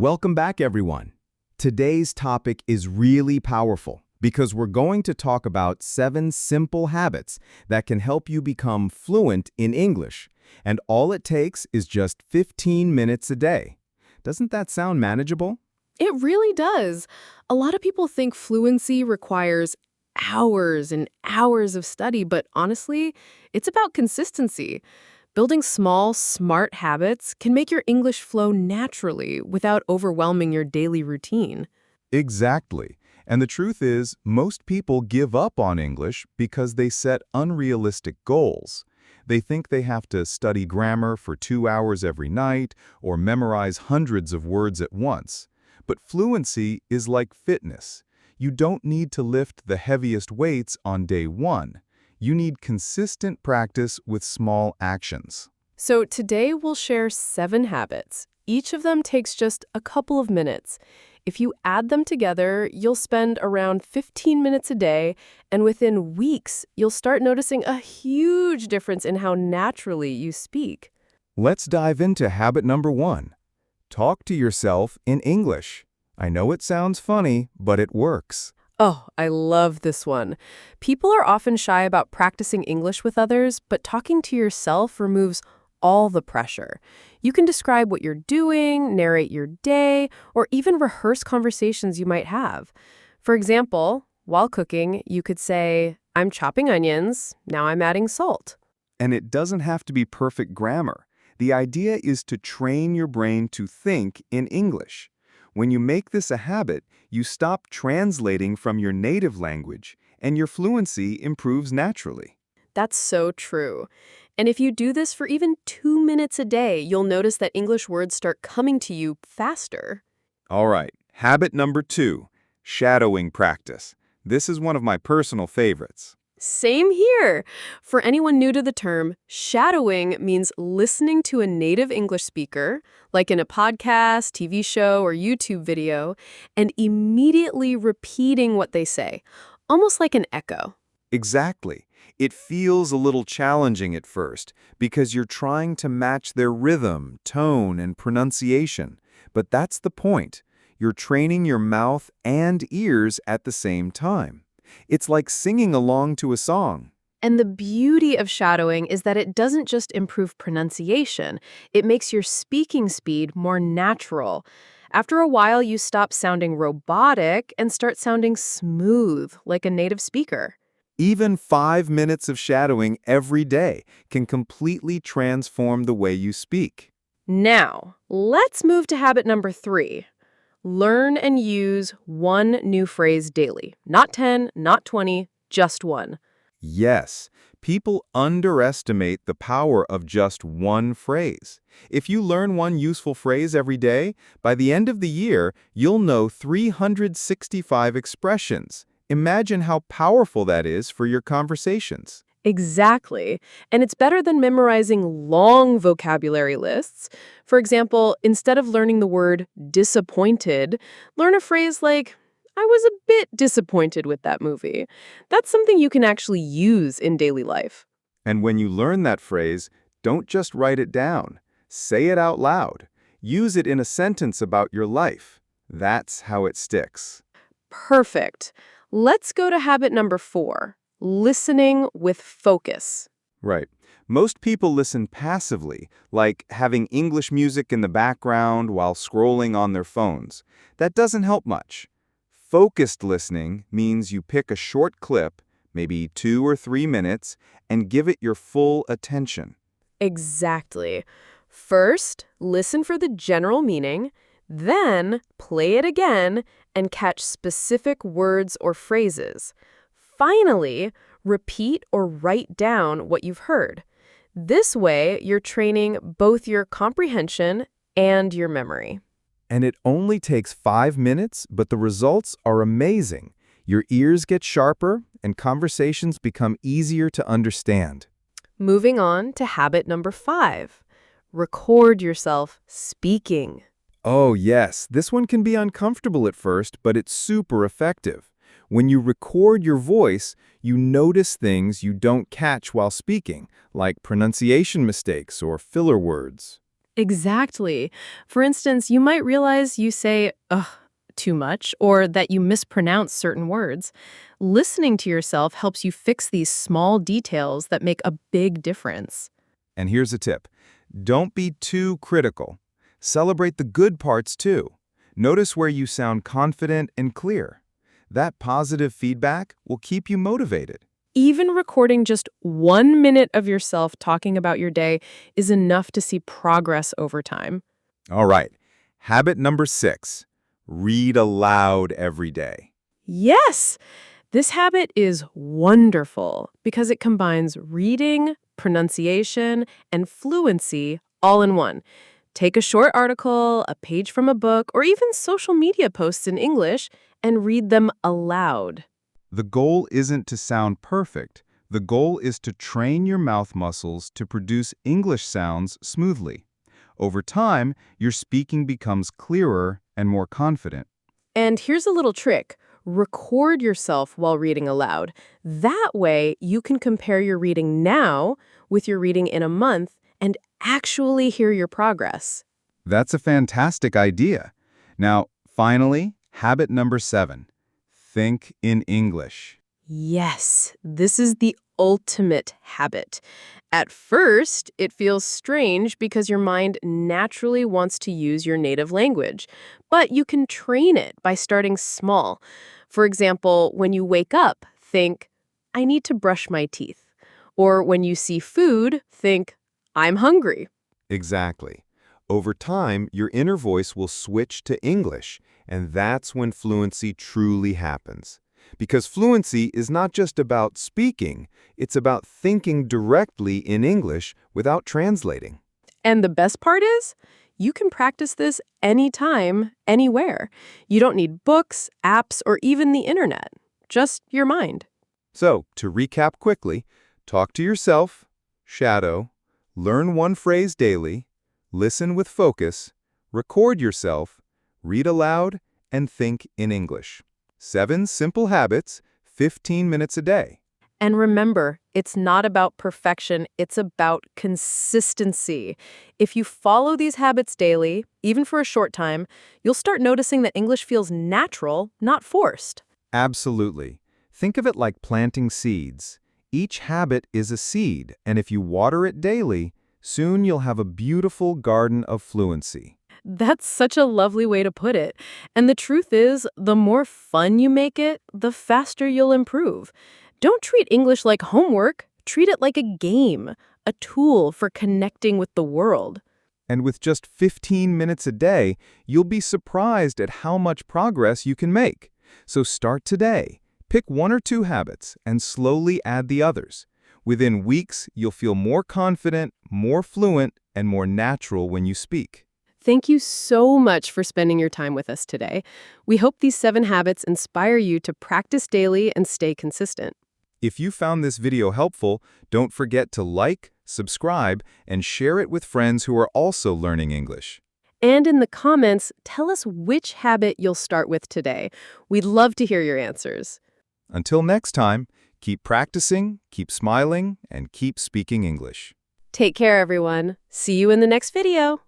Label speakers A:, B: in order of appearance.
A: Welcome back, everyone. Today's topic is really powerful because we're going to talk about 7 simple habits that can help you become fluent in English, and all it takes is just 15 minutes a day. Doesn't that sound manageable?
B: It really does. A lot of people think fluency requires hours and hours of study, but honestly, it's about consistency. Building small, smart habits can make your English flow naturally without overwhelming your daily routine.
C: Exactly. And the truth is, most people give up on English because they set unrealistic goals. They think they have to study grammar for 2 hours every night or memorize hundreds of words at once. But fluency is like fitness. You don't need to lift the heaviest weights on day 1. You need consistent practice with small actions.
B: So today we'll share 7 habits. Each of them takes just a couple of minutes. If you add them together, you'll spend around 15 minutes a day, and within weeks, you'll start noticing a huge difference in how naturally you speak.
C: Let's dive into habit number 1. Talk to yourself in English. I know it sounds funny, but it works.
B: Oh, I love this one. People are often shy about practicing English with others, but talking to yourself removes all the pressure. You can describe what you're doing, narrate your day, or even rehearse conversations you might have. For example, while cooking, you could say, "I'm chopping onions, now I'm adding salt."
C: And it doesn't have to be perfect grammar. The idea is to train your brain to think in English. When you make this a habit, you stop translating from your native language, and your fluency improves naturally.
B: That's so true. And if you do this for even 2 minutes a day, you'll notice that English words start coming to you faster.
C: All right, habit number 2, shadowing practice. This is one of my personal favorites.
B: Same here. For anyone new to the term, shadowing means listening to a native English speaker, like in a podcast, TV show, or YouTube video, and immediately repeating what they say, almost like an echo.
C: Exactly. It feels a little challenging at first because you're trying to match their rhythm, tone, and pronunciation. But that's the point. You're training your mouth and ears at the same time. It's like singing along to a song.
B: And the beauty of shadowing is that it doesn't just improve pronunciation, it makes your speaking speed more natural. After a while, you stop sounding robotic and start sounding smooth, like a native speaker.
C: Even 5 minutes of shadowing every day can completely transform the way you speak.
B: Now, let's move to habit number 3. Learn and use one new phrase daily. Not 10, not 20, just one.
C: Yes, people underestimate the power of just one phrase. If you learn one useful phrase every day, by the end of the year, you'll know 365 expressions. Imagine how powerful that is for your conversations.
B: Exactly. And it's better than memorizing long vocabulary lists. For example, instead of learning the word disappointed, learn a phrase like, "I was a bit disappointed with that movie." That's something you can actually use in daily life.
C: And when you learn that phrase, don't just write it down. Say it out loud. Use it in a sentence about your life. That's how it sticks.
B: Perfect. Let's go to habit number 4. Listening with focus.
C: Right. Most people listen passively, like having English music in the background while scrolling on their phones. That doesn't help much. Focused listening means you pick a short clip, maybe 2 or 3 minutes, and give it your full attention.
B: Exactly. First, listen for the general meaning, then play it again and catch specific words or phrases. Finally, repeat or write down what you've heard. This way, you're training both your comprehension and your memory.
C: And it only takes 5 minutes, but the results are amazing. Your ears get sharper, and conversations become easier to understand.
B: Moving on to habit number 5. Record yourself speaking.
C: Oh, yes, this one can be uncomfortable at first, but it's super effective. When you record your voice, you notice things you don't catch while speaking, like pronunciation mistakes or filler words.
B: Exactly. For instance, you might realize you say, ugh, too much, or that you mispronounce certain words. Listening to yourself helps you fix these small details that make a big difference.
C: And here's a tip. Don't be too critical. Celebrate the good parts too. Notice where you sound confident and clear. That positive feedback will keep you motivated.
B: Even recording just 1 minute of yourself talking about your day is enough to see progress over time.
C: All right. Habit number 6. Read aloud every day.
B: Yes! This habit is wonderful because it combines reading, pronunciation, and fluency all in one. Take a short article, a page from a book, or even social media posts in English and read them aloud.
C: The goal isn't to sound perfect. The goal is to train your mouth muscles to produce English sounds smoothly. Over time, your speaking becomes clearer and more confident.
B: And here's a little trick. Record yourself while reading aloud. That way, you can compare your reading now with your reading in a month and actually hear your progress.
C: That's a fantastic idea. Now, finally, habit number 7. Think in English.
B: Yes, this is the ultimate habit. At first, it feels strange because your mind naturally wants to use your native language, but you can train it by starting small. For example, when you wake up, think, I need to brush my teeth. Or when you see food, think, I'm hungry.
A: Exactly. Over time, your inner voice will switch to English, and that's when fluency truly happens. Because fluency is not just about speaking, it's about thinking directly in English without translating.
B: And the best part is, you can practice this anytime, anywhere. You don't need books, apps, or even the internet. Just your mind.
A: So, to recap quickly, talk to yourself, shadow, learn one phrase daily, listen with focus, record yourself, read aloud, and think in English. 7 simple habits, 15 minutes a day.
B: And remember, it's not about perfection, it's about consistency. If you follow these habits daily, even for a short time, you'll start noticing that English feels natural, not forced.
A: Absolutely. Think of it like planting seeds. Each habit is a seed, and if you water it daily, soon you'll have a beautiful garden of fluency.
B: That's such a lovely way to put it. And the truth is, the more fun you make it, the faster you'll improve. Don't treat English like homework. Treat it like a game, a tool for connecting with the world.
A: And with just 15 minutes a day, you'll be surprised at how much progress you can make. So start today. Pick 1 or 2 habits and slowly add the others. Within weeks, you'll feel more confident, more fluent, and more natural when you speak.
B: Thank you so much for spending your time with us today. We hope these 7 habits inspire you to practice daily and stay consistent.
A: If you found this video helpful, don't forget to like, subscribe, and share it with friends who are also learning English.
B: And in the comments, tell us which habit you'll start with today. We'd love to hear your answers.
A: Until next time, keep practicing, keep smiling, and keep speaking English.
B: Take care, everyone. See you in the next video.